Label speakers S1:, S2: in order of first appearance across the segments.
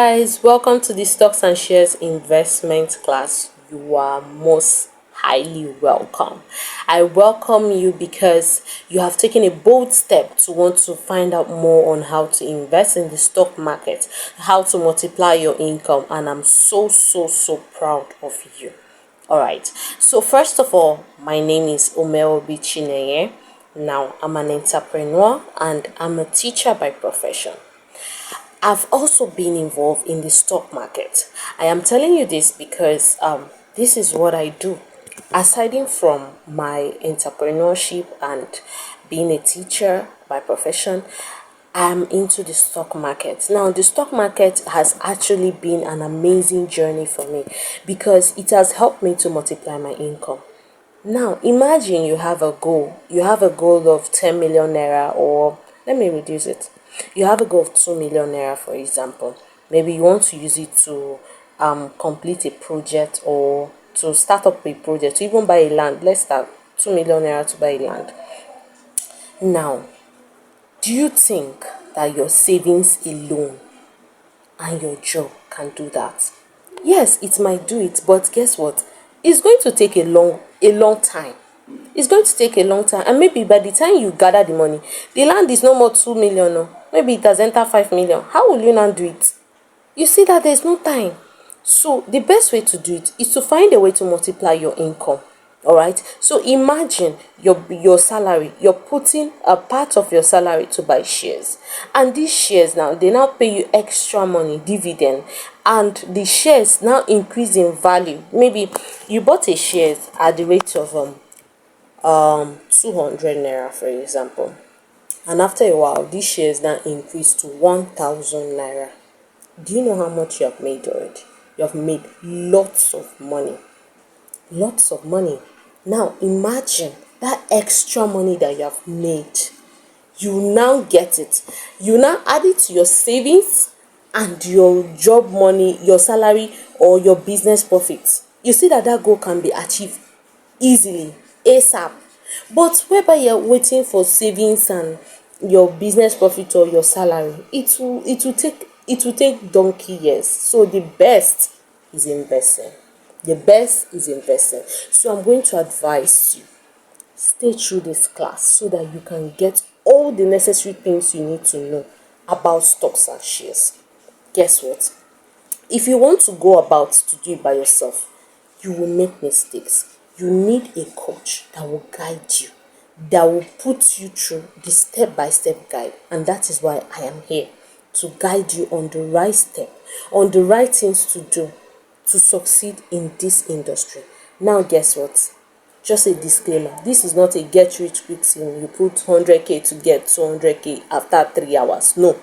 S1: Guys, welcome to the stocks and shares investment class. You are most highly welcome. I welcome you because you have taken a bold step to want to find out more on how to invest in the stock market, how to multiply your income, and I'm so proud of you. All right. So first of all, my name is Omeobi Chineye. Now, I'm an entrepreneur and I'm a teacher by profession. I've also been involved in the stock market. I am telling you this because this is what I do. Aside from my entrepreneurship and being a teacher by profession, I'm into the stock market. Now, the stock market has actually been an amazing journey for me because it has helped me to multiply my income. Now, imagine you have a goal. You have a goal of 10 million naira, or let me reduce it. You have a goal of 2 million naira, for example. Maybe you want to use it to complete a project or to start up a project, to even buy a land. Let's start 2 million naira to buy a land. Now, do you think that your savings alone and your job can do that? Yes, it might do it, but guess what? It's going to take a long time. It's going to take a long time, and maybe by the time you gather the money, the land is no more 2 million. No, maybe it has entered 5 million. How will you now do it? You see that there's no time. So the best way to do it is to find a way to multiply your income. All right. So imagine your salary. You're putting a part of your salary to buy shares, and these shares now they now pay you extra money, dividend, and the shares now increase in value. Maybe you bought a shares at the rate of 200 naira, for example, and after a while these shares now increase to 1000 naira. Do you know how much you have made already? You have made lots of money. Lots of money. Now imagine that extra money that you have made. You now get it. You now add it to your savings and your job money, your salary, or your business profits. You see that goal can be achieved easily, ASAP. But whereby you're waiting for savings and your business profit or your salary, it will take donkey years. So the best is investing. The best is investing. So I'm going to advise you, stay through this class so that you can get all the necessary things you need to know about stocks and shares. Guess what? If you want to go about to do it by yourself, you will make mistakes. You need a coach that will guide you, that will put you through the step-by-step guide. And that is why I am here, to guide you on the right step, on the right things to do to succeed in this industry. Now, guess what? Just a disclaimer, this is not a get rich quick scheme. You put 100k to get 200k after 3 hours. No,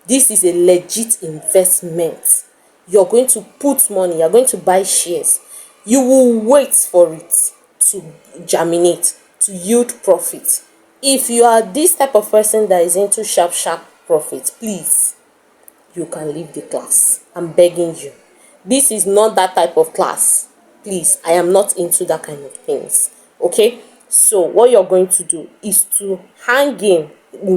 S1: this is a legit investment. You're going to put money, you're going to buy shares. You will wait for it to germinate, to yield profit. If you are this type of person that is into sharp profit, please, you can leave the class. I'm begging you. This is not that type of class. Please, I am not into that kind of things. Okay? So what you're going to do is to hang in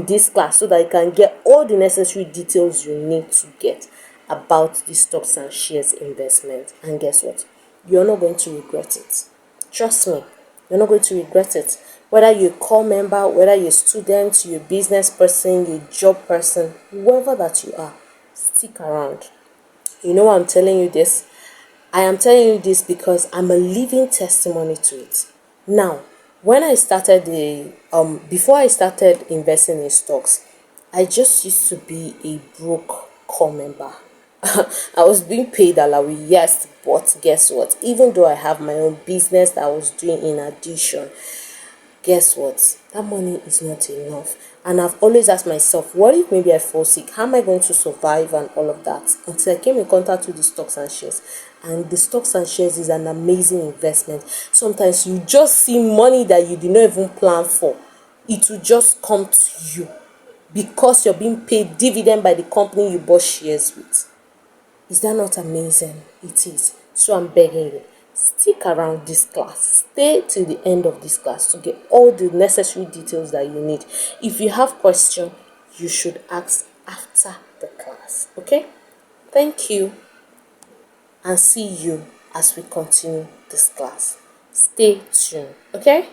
S1: this class so that you can get all the necessary details you need to get about the stocks and shares investment. And guess what? You're not going to regret it. Trust me, you're not going to regret it. Whether you're a core member, whether you're a student, you're a business person, you're a job person, whoever that you are, stick around. You know why I'm telling you this? I am telling you this because I'm a living testimony to it. Now, when I started before I started investing in stocks, I just used to be a broke core member. I was being paid alawi, yes, but guess what? Even though I have my own business that I was doing in addition, guess what? That money is not enough. And I've always asked myself, what if maybe I fall sick? How am I going to survive and all of that? Until I came in contact with the stocks and shares. And the stocks and shares is an amazing investment. Sometimes you just see money that you did not even plan for. It will just come to you because you're being paid dividend by the company you bought shares with. Is that not amazing? It is. So I'm begging you, stick around this class. Stay till the end of this class to get all the necessary details that you need. If you have questions, you should ask after the class. Okay? Thank you, and see you as we continue this class. Stay tuned, okay?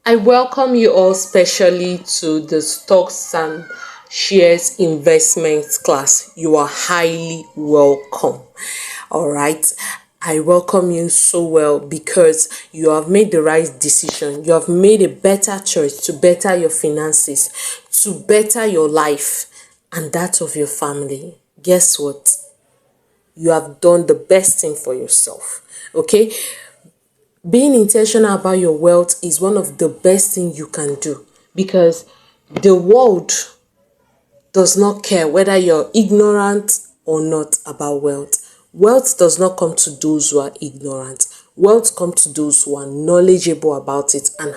S1: I welcome you all specially to the stocks and shares investments class. You are highly welcome. All right. I welcome you so well because you have made the right decision. You have made a better choice to better your finances, to better your life and that of your family. Guess what? You have done the best thing for yourself. Okay? Being intentional about your wealth is one of the best things you can do because the world does not care whether you're ignorant or not about wealth. Wealth does not come to those who are ignorant. Wealth comes to those who are knowledgeable about it and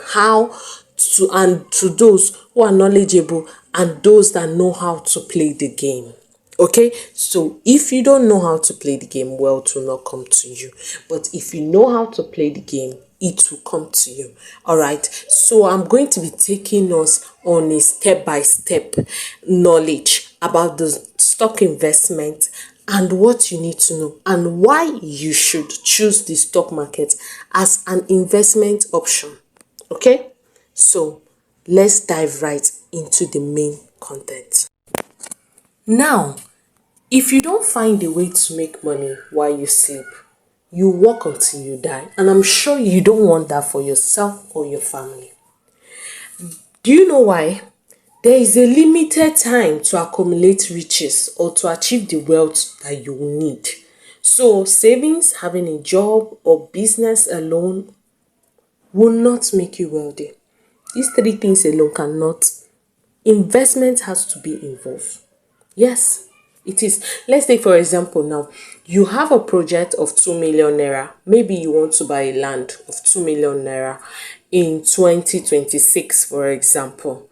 S1: to those who are knowledgeable and those that know how to play the game. Okay, so if you don't know how to play the game, wealth will not come to you. But if you know how to play the game, it will come to you. All right, so I'm going to be taking us on a step-by-step knowledge about the stock investment and what you need to know and why you should choose the stock market as an investment option. Okay, so let's dive right into the main content. Now, if you don't find a way to make money while you sleep, you work until you die. And I'm sure you don't want that for yourself or your family. Do you know why? There is a limited time to accumulate riches or to achieve the wealth that you need. So savings, having a job or business alone will not make you wealthy. These three things alone cannot. Investment has to be involved. Yes, it is. Let's take for example now, you have a project of 2 million naira. Maybe you want to buy a land of 2 million naira in 2026, for example.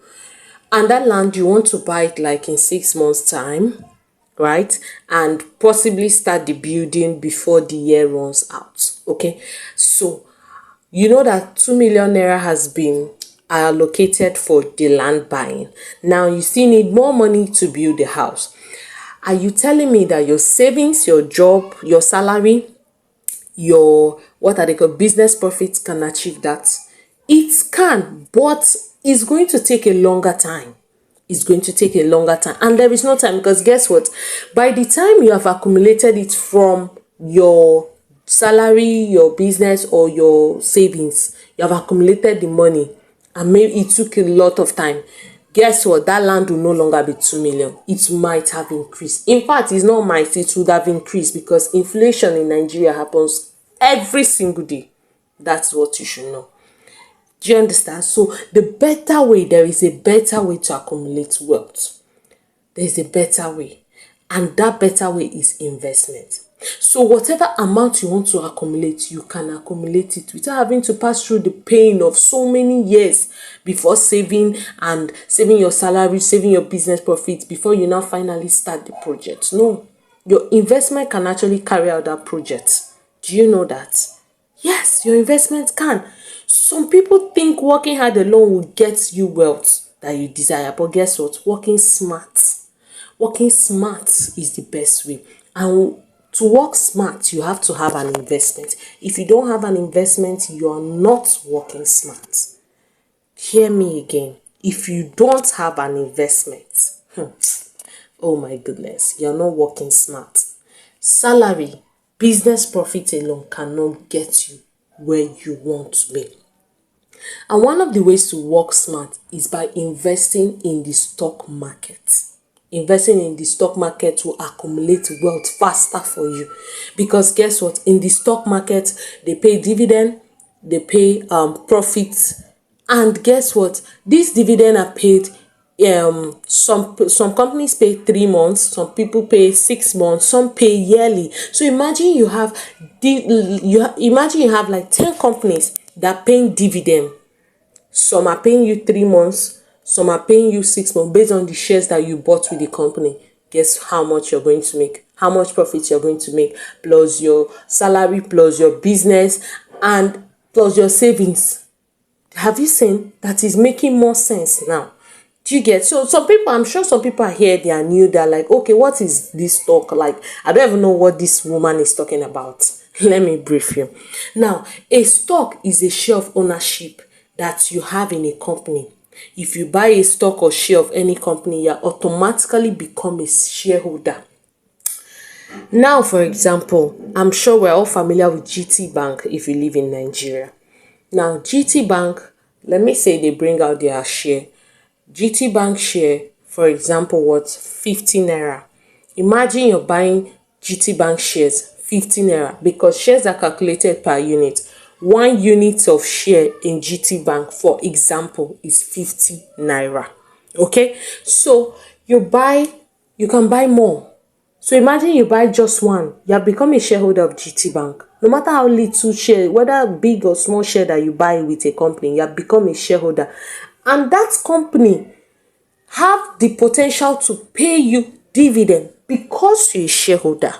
S1: And that land, you want to buy it like in 6 months' time, right? And possibly start the building before the year runs out. Okay, so you know that 2 million naira has been allocated for the land buying. Now you still need more money to build the house. Are you telling me that your savings, your job, your salary, your what are they called, business profits can achieve that? It can, but it's going to take a longer time. It's going to take a longer time, and there is no time because guess what? By the time you have accumulated it from your salary, your business, or your savings, you have accumulated the money, and maybe it took a lot of time. Guess what? That land will no longer be 2 million. It might have increased. In fact, it's not might, it would have increased because inflation in Nigeria happens every single day. That's what you should know. Do you understand? So there is a better way to accumulate wealth. There is a better way. And that better way is investment. So whatever amount you want to accumulate, you can accumulate it without having to pass through the pain of so many years before saving your salary, saving your business profits before you now finally start the project. No, your investment can actually carry out that project. Do you know that? Yes, your investment can. Some people think working hard alone will get you wealth that you desire, but guess what? Working smart is the best way. And to work smart, you have to have an investment. If you don't have an investment, you are not working smart. Hear me again. If you don't have an investment, oh my goodness, you're not working smart. Salary, business profit alone cannot get you where you want to be. And one of the ways to work smart is by investing in the stock market. Investing in the stock market will accumulate wealth faster for you. Because guess what? In the stock market, they pay dividend, they pay profits. And guess what? These dividend are paid. Some companies pay 3 months, some people pay 6 months, some pay yearly. So imagine you have like 10 companies that are paying dividend. Some are paying you 3 months, some are paying you 6 months based on the shares that you bought with the company. Guess how much you're going to make, how much profit you're going to make, plus your salary, plus your business, and plus your savings. Have you seen that is making more sense now? Do you get? So some people, I'm sure some people are here, they are new, they're like, okay, what is this talk? Like, I don't even know what this woman is talking about. Let me brief you. Now, a stock is a share of ownership that you have in a company. If you buy a stock or share of any company, you automatically become a shareholder. Now, for example, I'm sure we're all familiar with GT Bank if you live in Nigeria. Now, GT Bank, let me say they bring out their share. GT Bank share, for example, worth 50 naira. Imagine you're buying GT Bank shares 50 naira because shares are calculated per unit. 1 unit of share in GT Bank, for example, is 50 naira. Okay, so you can buy more. So imagine you buy just one, you have become a shareholder of GT Bank. No matter how little share, whether big or small share that you buy with a company, you have become a shareholder. And that company have the potential to pay you dividend because you're a shareholder.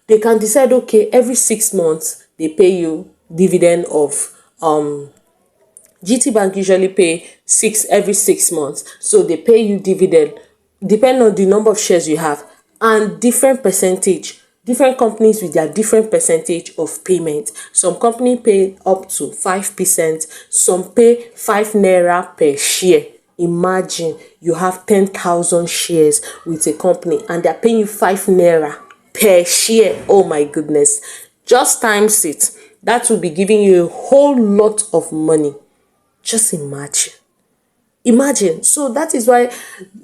S1: They can decide, okay, every 6 months, they pay you dividend of GT Bank usually pay every 6 months. So they pay you dividend depending on the number of shares you have and different percentage. Different companies with their different percentage of payment. Some company pay up to 5%. Some pay 5 naira per share. Imagine you have 10,000 shares with a company and they're paying you 5 naira per share. Oh my goodness. Just times it. That will be giving you a whole lot of money. Just imagine. Imagine. So that is why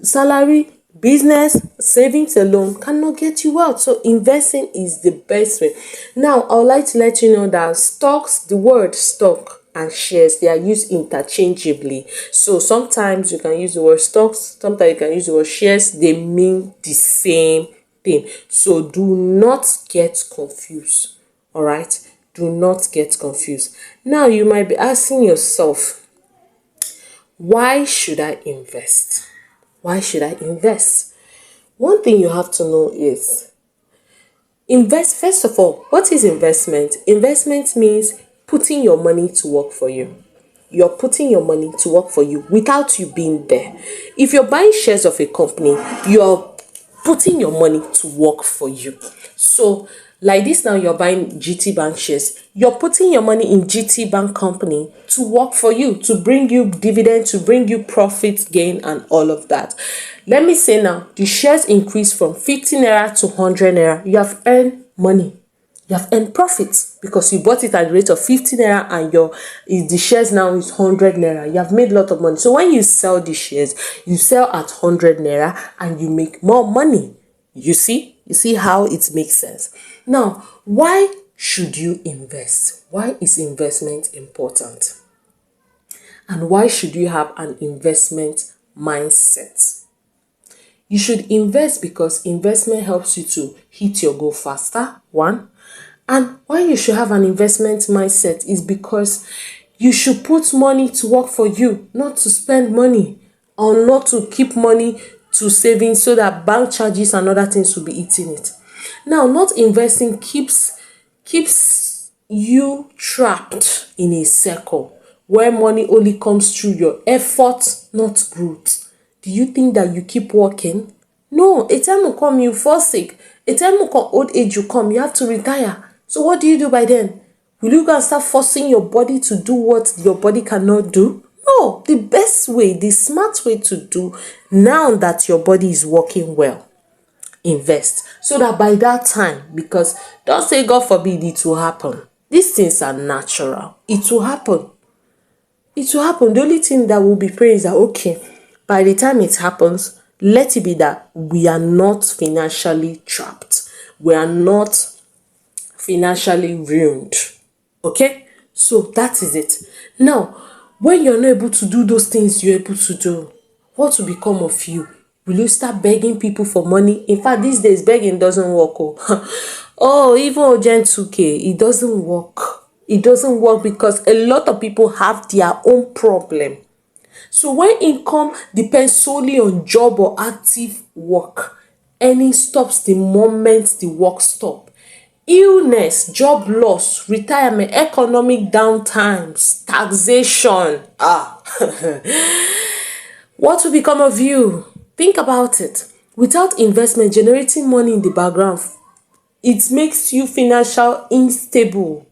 S1: salary, business, savings alone cannot get you out. So investing is the best way. Now, I would like to let you know that stocks, the word stock and shares, they are used interchangeably. So sometimes you can use the word stocks, sometimes you can use the word shares. They mean the same thing. So do not get confused. All right? Do not get confused. Now, you might be asking yourself, why should I invest? Why should I invest? One thing you have to know is first of all, what is investment? Investment means putting your money to work for you. You're putting your money to work for you without you being there. If you're buying shares of a company, you're putting your money to work for you. So like this now, you're buying GT Bank shares. You're putting your money in GT Bank company to work for you, to bring you dividend, to bring you profit gain and all of that. Let me say now, the shares increase from 50 naira to 100 naira. You have earned money. You have earned profits because you bought it at the rate of 50 naira and the shares now is 100 naira. You have made a lot of money. So when you sell the shares, you sell at 100 naira and you make more money. You see how it makes sense. Now, why should you invest? Why is investment important? And why should you have an investment mindset? You should invest because investment helps you to hit your goal faster, one. And why you should have an investment mindset is because you should put money to work for you, not to spend money or not to keep money to savings so that bank charges and other things will be eating it. Now, not investing keeps you trapped in a circle where money only comes through your effort, not growth. Do you think that you keep working? No, a time will come you fall sick. A time will come, old age will come, you have to retire. So what do you do by then? Will you go and start forcing your body to do what your body cannot do? No, the best way, the smart way to do now that your body is working well, invest. So that by that time, because don't say God forbid it will happen. These things are natural. It will happen. It will happen. The only thing that will be praying is that, okay, by the time it happens, let it be that we are not financially trapped. We are not financially ruined. Okay? So that is it. Now, when you're not able to do those things you're able to do, what will become of you? Will you start begging people for money? In fact, these days, begging doesn't work. Oh, even Ojen 2K, it doesn't work. It doesn't work because a lot of people have their own problem. So when income depends solely on job or active work, earning stops the moment the work stops. Illness, job loss, retirement, economic downtimes, taxation. What will become of you? Think about it. Without investment generating money in the background, it makes you financially unstable,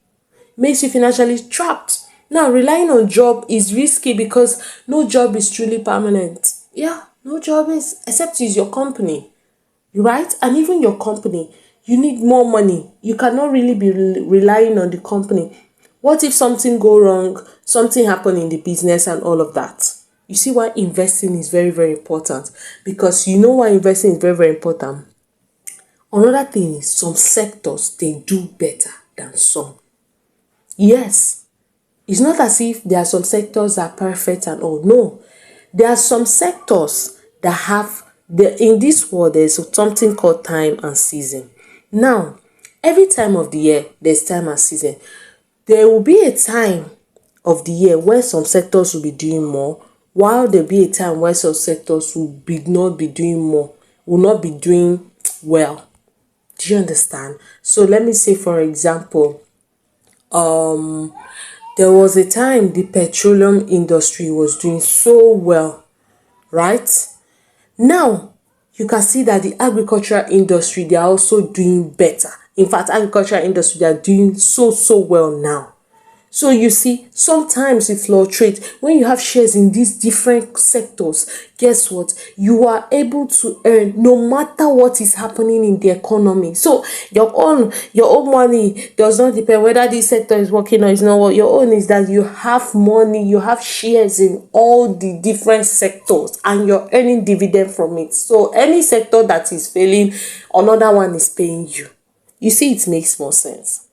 S1: makes you financially trapped. Now, relying on job is risky because no job is truly permanent. Yeah, no job is, except it's your company, right? And even your company, you need more money. You cannot really be relying on the company. What if something go wrong, something happen in the business and all of that? You see why investing is very, very important. Because you know why investing is very, very important. Another thing is some sectors, they do better than some. Yes, it's not as if there are some sectors that are perfect and all. No, there are some sectors that have in this world there's something called time and season. Now, every time of the year there's time and season. There will be a time of the year where some sectors will be doing more, while there will be a time where some sectors not be doing more, will not be doing well. Do you understand? So let me say, for example, there was a time the petroleum industry was doing so well, right? Now, you can see that the agricultural industry, they are also doing better. In fact, agricultural industry, they are doing so well now. So you see, sometimes it fluctuates. When you have shares in these different sectors, guess what? You are able to earn no matter what is happening in the economy. So your own money does not depend whether this sector is working or is not working. Your own is that you have money, you have shares in all the different sectors and you're earning dividend from it. So any sector that is failing, another one is paying you. You see, it makes more sense.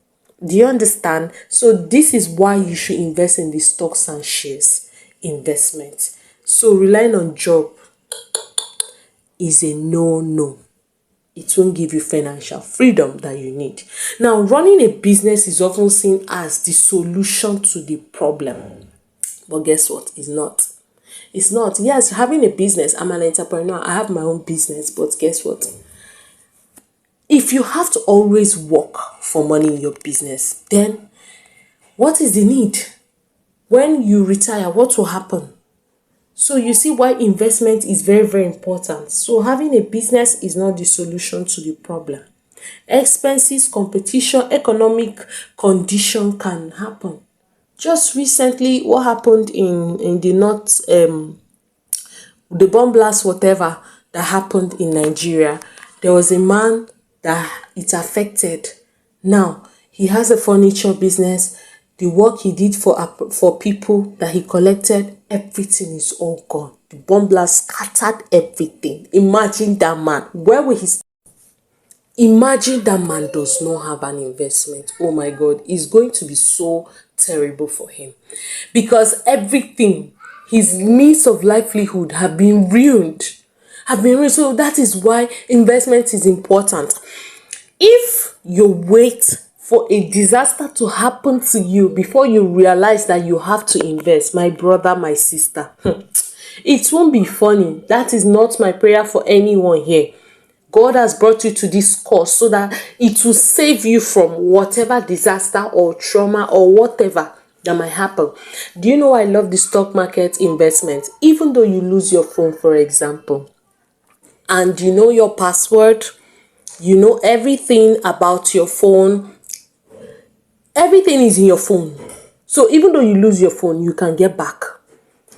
S1: Do you understand? So this is why you should invest in the stocks and shares investment. So relying on job is a no. It won't give you financial freedom that you need. Now, running a business is often seen as the solution to the problem. But guess what? It's not. It's not. Yes, having a business, I'm an entrepreneur. I have my own business. But guess what? If you have to always work for money in your business, then what is the need? When you retire, what will happen? So you see why investment is very, very important. So having a business is not the solution to the problem. Expenses, competition, economic condition can happen. Just recently, what happened in the north, the bomb blast, whatever that happened in Nigeria, there was a man that it affected. Now, he has a furniture business. The work he did for people that he collected, everything is all gone. The bomb blast scattered everything. Imagine that man. Where will he start? Imagine that man does not have an investment. Oh my God, it's going to be so terrible for him. Because everything, his means of livelihood have been ruined. So that is why investment is important. If you wait for a disaster to happen to you before you realize that you have to invest, my brother, my sister, it won't be funny. That is not my prayer for anyone here. God has brought you to this course so that it will save you from whatever disaster or trauma or whatever that might happen. Do you know I love the stock market investment? Even though you lose your phone, for example, and you know your password, you know everything about your phone, everything is in your phone. So even though you lose your phone, you can get back.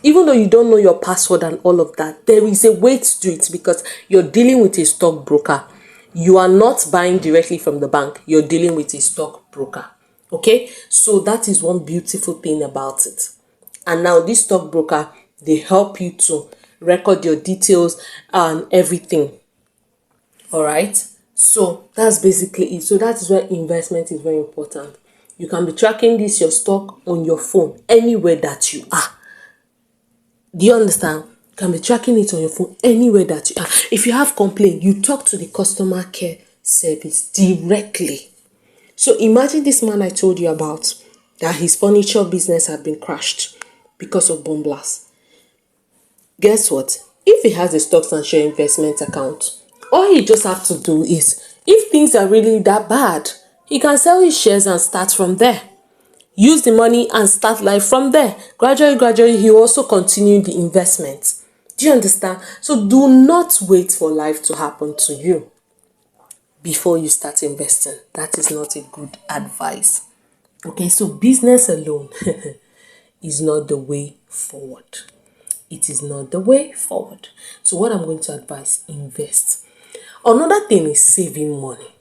S1: Even though you don't know your password and all of that, there is a way to do it because you're dealing with a stockbroker. You are not buying directly from the bank. You're dealing with a stockbroker. Okay? So that is one beautiful thing about it. And now this stockbroker, they help you to record your details and everything. All right? So that's basically it. So that is why investment is very important. You can be tracking your stock on your phone anywhere that you are. Do you understand? You can be tracking it on your phone anywhere that you are. If you have complaint, you talk to the customer care service directly. So imagine this man I told you about, that his furniture business had been crashed because of bomb blast. Guess what? If he has a stocks and share investment account, all he just have to do is, if things are really that bad, he can sell his shares and start from there. Use the money and start life from there. Gradually, he will also continue the investment. Do you understand? So do not wait for life to happen to you before you start investing. That is not a good advice. Okay, so business alone is not the way forward. It is not the way forward. So what I'm going to advise, invest. Another thing is saving money.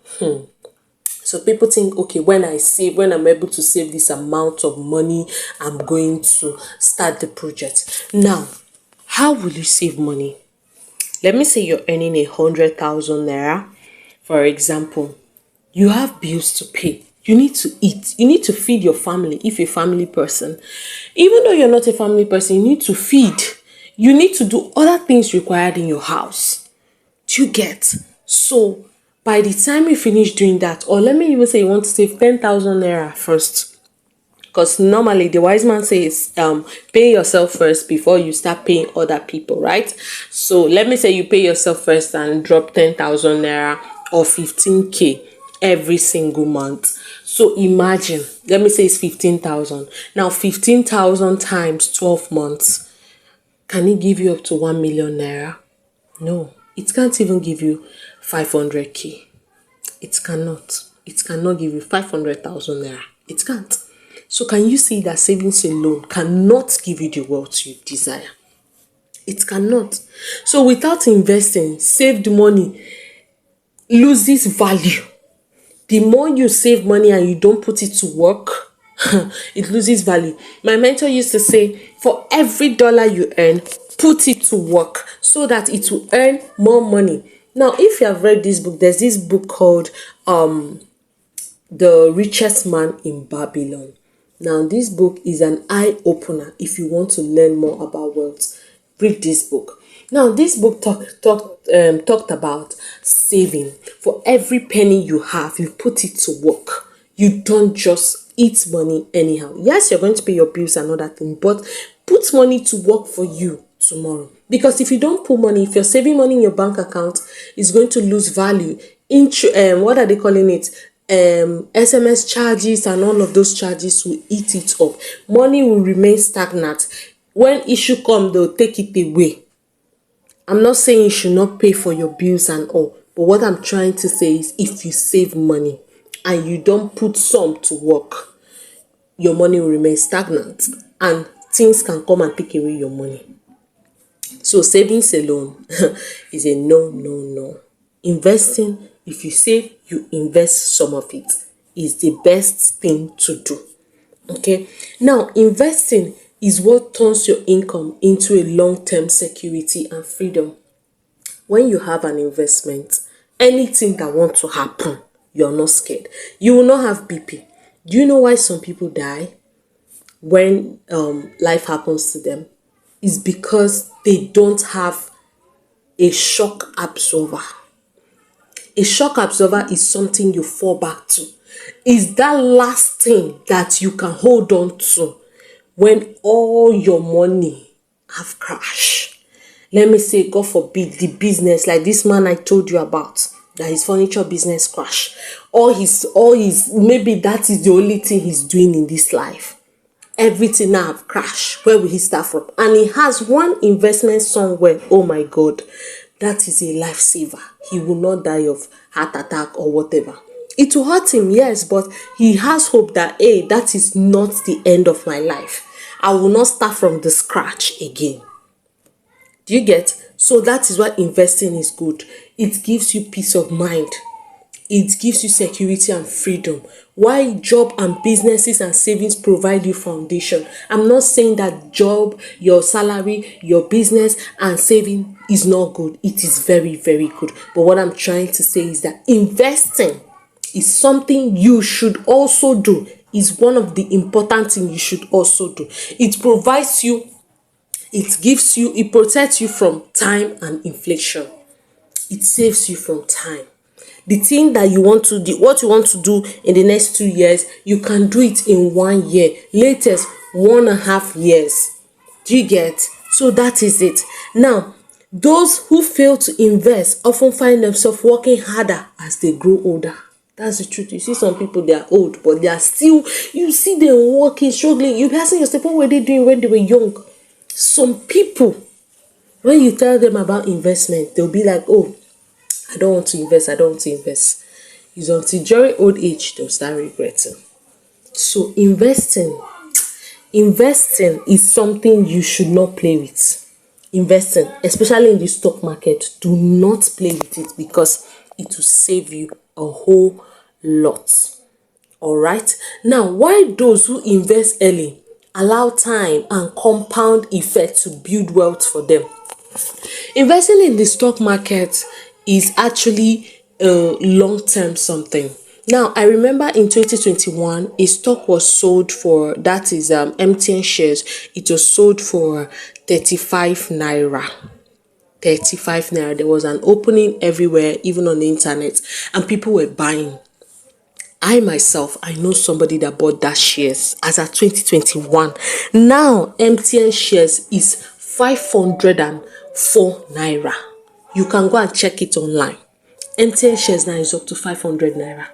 S1: So people think, okay, when I'm able to save this amount of money, I'm going to start the project. Now, how will you save money? Let me say you're earning 100,000 naira. For example, you have bills to pay. You need to eat. You need to feed your family if you're a family person. Even though you're not a family person, you need to feed. You need to do other things required in your house. Do you get? So, by the time you finish doing that, or let me even say you want to save 10,000 naira first. Because normally the wise man says, pay yourself first before you start paying other people, right? So let me say you pay yourself first and drop 10,000 naira or 15k every single month. So imagine, let me say it's 15,000. Now 15,000 times 12 months, can it give you up to 1 million naira? No, it can't even give you 500k. It cannot. It cannot give you 500,000 naira. It can't. So can you see that savings alone cannot give you the wealth you desire? It cannot. So without investing, saved money loses value. The more you save money and you don't put it to work, it loses value. My mentor used to say, for every dollar you earn, put it to work so that it will earn more money. Now, if you have read this book, there's this book called The Richest Man in Babylon. Now, this book is an eye-opener if you want to learn more about wealth. Read this book. Now, this book talked about saving. For every penny you have, you put it to work. You don't just eat money anyhow. Yes, you're going to pay your bills and other things, but put money to work for you tomorrow. Because if you don't put money, if you're saving money in your bank account, it's going to lose value. What are they calling it? SMS charges and all of those charges will eat it up. Money will remain stagnant. When issue come, they'll take it away. I'm not saying you should not pay for your bills and all, but what I'm trying to say is if you save money and you don't put some to work, your money will remain stagnant and things can come and take away your money. So savings alone is a no. Investing, if you save, you invest some of it, is the best thing to do. Okay. Now, investing is what turns your income into a long-term security and freedom. When you have an investment, anything that wants to happen, you're not scared. You will not have BP. Do you know why some people die when life happens to them? It's because they don't have a shock absorber. A shock absorber is something you fall back to. It's that last thing that you can hold on to when all your money have crashed. Let me say, God forbid, the business, like this man I told you about, that his furniture business crashed. All his, maybe that is the only thing he's doing in this life. Everything now have crashed. Where will he start from? And he has one investment somewhere. Oh my God. That is a lifesaver. He will not die of heart attack or whatever. It will hurt him, yes, but he has hope that, hey, that is not the end of my life. I will not start from the scratch again. Do you get? So that is why investing is good. It gives you peace of mind. It gives you security and freedom. Why job and businesses and savings provide you foundation. I'm not saying that job, your salary, your business and saving is not good. It is very, very good. But what I'm trying to say is that investing is something you should also do. It's one of the important things you should also do. It provides you, it gives you, it protects you from time and inflation. It saves you from time. The thing that you want to do, what you want to do in the next 2 years, you can do it in 1 year, latest 1.5 years. Do you get? So that is it. Now, those who fail to invest often find themselves working harder as they grow older. That's the truth. You see some people, they are old, but they are still, you see them working, struggling. You be asking yourself, what were they doing when they were young? Some people, When you tell them about investment, they'll be like, oh, I don't want to invest, I don't want to invest. It's until during old age they'll start regretting. So investing is something you should not play with. Investing, especially in the stock market, do not play with it because it will save you a whole lot. All right. Now, why those who invest early allow time and compound effect to build wealth for them? Investing in the stock market is actually a long-term something. Now, I remember in 2021, a stock was sold for, that is MTN shares, it was sold for 35 naira. 35 naira. There was an opening everywhere, even on the internet, and people were buying. I myself, I know somebody that bought that shares as at 2021. Now, MTN shares is 504 naira. You can go and check it online. MTN shares now is up to 500 naira.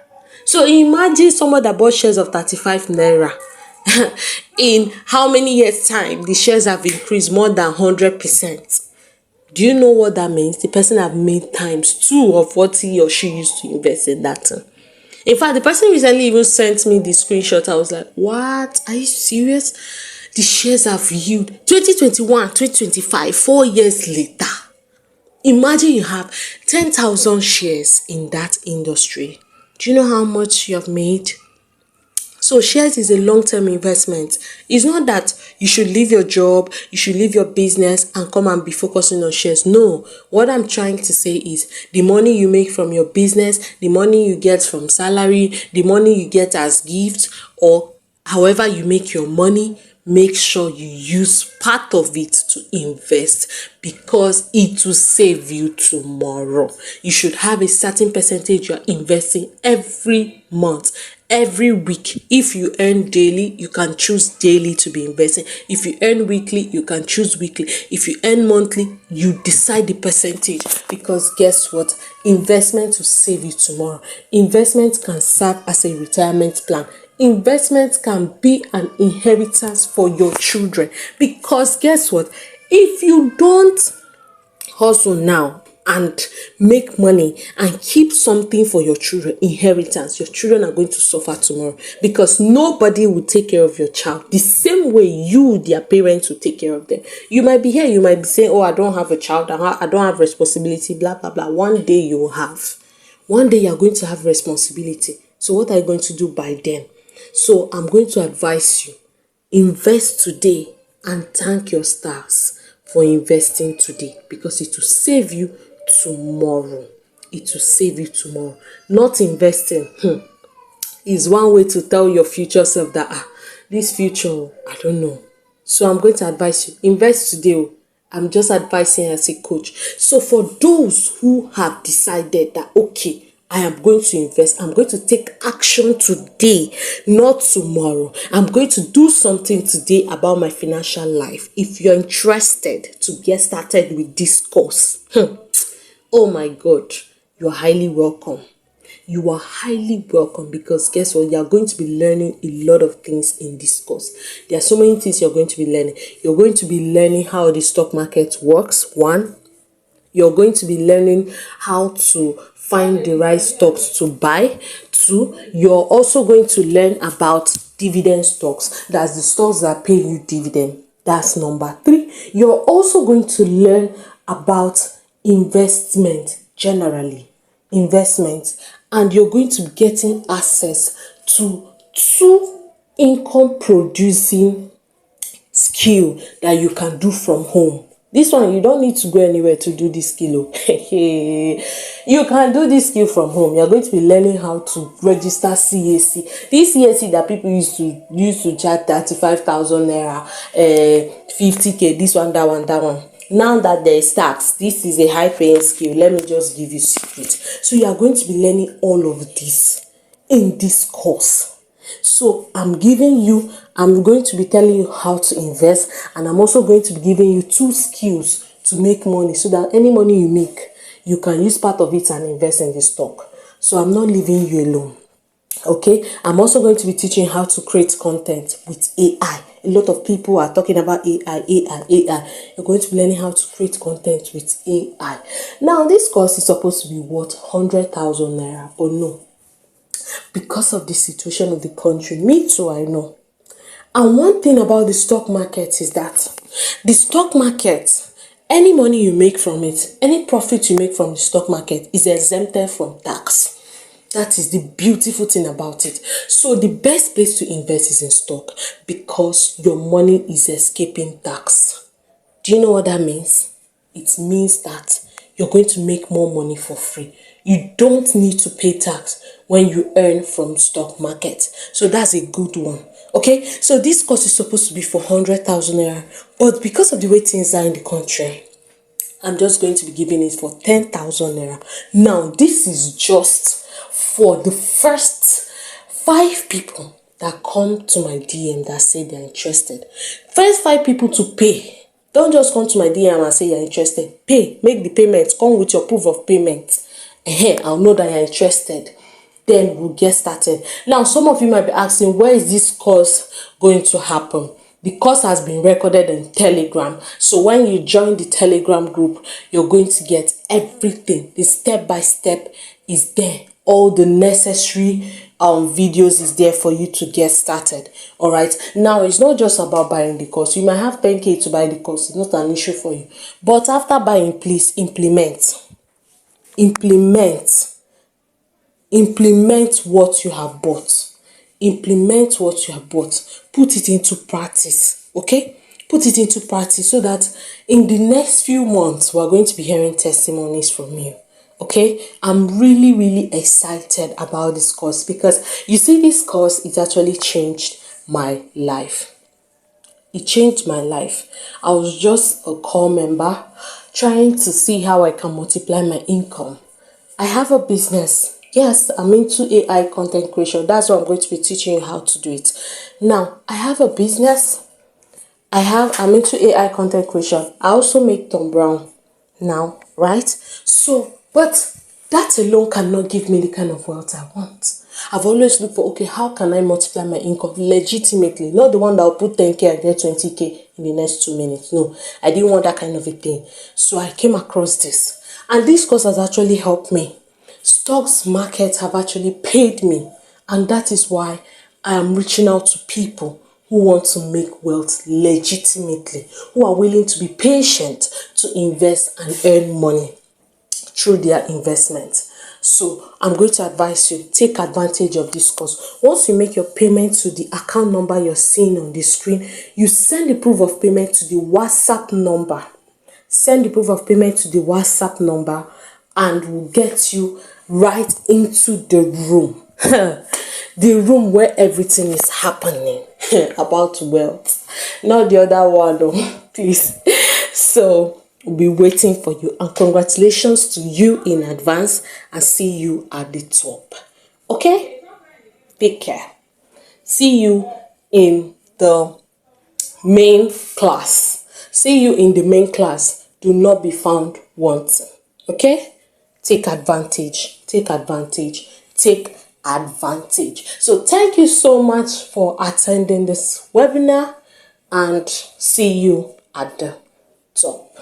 S1: So imagine someone that bought shares of 35 naira. In how many years' time the shares have increased more than 100%. Do you know what that means? The person have made times 2 of what he or she used to invest in that thing. In fact, the person recently even sent me the screenshot. I was like, what? Are you serious? The shares have yield 2021, 2025, 4 years later. Imagine you have 10,000 shares in that industry. Do you know how much you have made? So shares is a long-term investment. It's not that you should leave your job, you should leave your business and come and be focusing on shares. No, what I'm trying to say is the money you make from your business, the money you get from salary, the money you get as gifts, or however you make your money, make sure you use part of it to invest because it will save you tomorrow. You should have a certain percentage you're investing every month, every week. If you earn daily, you can choose daily to be investing. If you earn weekly, you can choose weekly. If you earn monthly, you decide the percentage because guess what? Investment will save you tomorrow. Investment can serve as a retirement plan. Investment can be an inheritance for your children because guess what? If you don't hustle now and make money and keep something for your children, inheritance, your children are going to suffer tomorrow because nobody will take care of your child the same way you, their parents, will take care of them. You might be here, you might be saying, oh, I don't have a child, I don't have responsibility, blah, blah, blah. One day you will have. One day you're going to have responsibility. So what are you going to do by then? So I'm going to advise you, invest today and thank your stars for investing today because it will save you tomorrow. It will save you tomorrow. Not investing is one way to tell your future self that this future, I don't know. So I'm going to advise you, invest today. I'm just advising as a coach. So for those who have decided that, okay, I am going to invest, I'm going to take action today, not tomorrow. I'm going to do something today about my financial life. If you're interested to get started with this course, oh my God, you're highly welcome. You are highly welcome because guess what? You're going to be learning a lot of things in this course. There are so many things you're going to be learning. You're going to be learning how the stock market works. One, you're going to be learning how to find the right stocks to buy. Two, you're also going to learn about dividend stocks. That's the stocks that pay you dividend. That's number 3. You're also going to learn about investment generally. Investment, and you're going to be getting access to 2 income producing skill that you can do from home. This one, you don't need to go anywhere to do this skill. You can do this skill from home. You're going to be learning how to register CAC. This CAC that people used to charge 35,000 naira, 50k, this one, that one, that one. Now that there is tax, this is a high paying skill. Let me just give you secret. So you are going to be learning all of this in this course. So I'm going to be telling you how to invest, and I'm also going to be giving you 2 skills to make money so that any money you make, you can use part of it and invest in the stock. So I'm not leaving you alone. Okay, I'm also going to be teaching how to create content with AI. a lot of people are talking about AI. You're going to be learning how to create content with AI. Now, this course is supposed to be worth 100,000 naira, but no. Because of the situation of the country, me too, I know. And one thing about the stock market is that the stock market, any money you make from it, any profit you make from the stock market is exempted from tax. That is the beautiful thing about it. So the best place to invest is in stock because your money is escaping tax. Do you know what that means? It means that you're going to make more money for free. You don't need to pay tax when you earn from stock market. So that's a good one. Okay, so this course is supposed to be for 100,000 naira, but because of the way things are in the country, I'm just going to be giving it for 10,000 naira. Now, this is just for the first 5 people that come to my DM that say they're interested. First 5 people to pay. Don't just come to my DM and say you're interested. Pay, make the payment, come with your proof of payment. I'll know that you're interested. Then we'll get started. Now, some of you might be asking, where is this course going to happen? The course has been recorded in Telegram. So when you join the Telegram group, you're going to get everything. The step-by-step is there. All the necessary videos is there for you to get started. All right. Now, it's not just about buying the course. You might have 10K to buy the course. It's not an issue for you. But after buying, please implement. Implement what you have bought. Implement what you have bought. Put it into practice. Okay? Put it into practice so that in the next few months, we're going to be hearing testimonies from you. Okay? I'm really, really excited about this course because you see, this course, it actually changed my life. It changed my life. I was just a core member trying to see how I can multiply my income. I have a business. Yes, I'm into AI content creation. That's what I'm going to be teaching you how to do it. Now, I have a business. I'm into AI content creation. I also make Tom Brown now, right? So, but that alone cannot give me the kind of wealth I want. I've always looked for, okay, how can I multiply my income legitimately? Not the one that will put 10K and get 20K in the next 2 minutes. No, I didn't want that kind of a thing. So I came across this. And this course has actually helped me. Stocks markets have actually paid me. And that is why I am reaching out to people who want to make wealth legitimately, who are willing to be patient to invest and earn money through their investment. So I'm going to advise you, take advantage of this course. Once you make your payment to the account number you're seeing on the screen, you send the proof of payment to the WhatsApp number. Send the proof of payment to the WhatsApp number and we'll get you right into the room. The room where everything is happening about wealth. Not the other one, no, please. So we'll be waiting for you. And congratulations to you in advance and see you at the top. Okay? Take care. See you in the main class. See you in the main class. Do not be found wanting. Okay? Take advantage. Take advantage. Take advantage. So thank you so much for attending this webinar and see you at the top.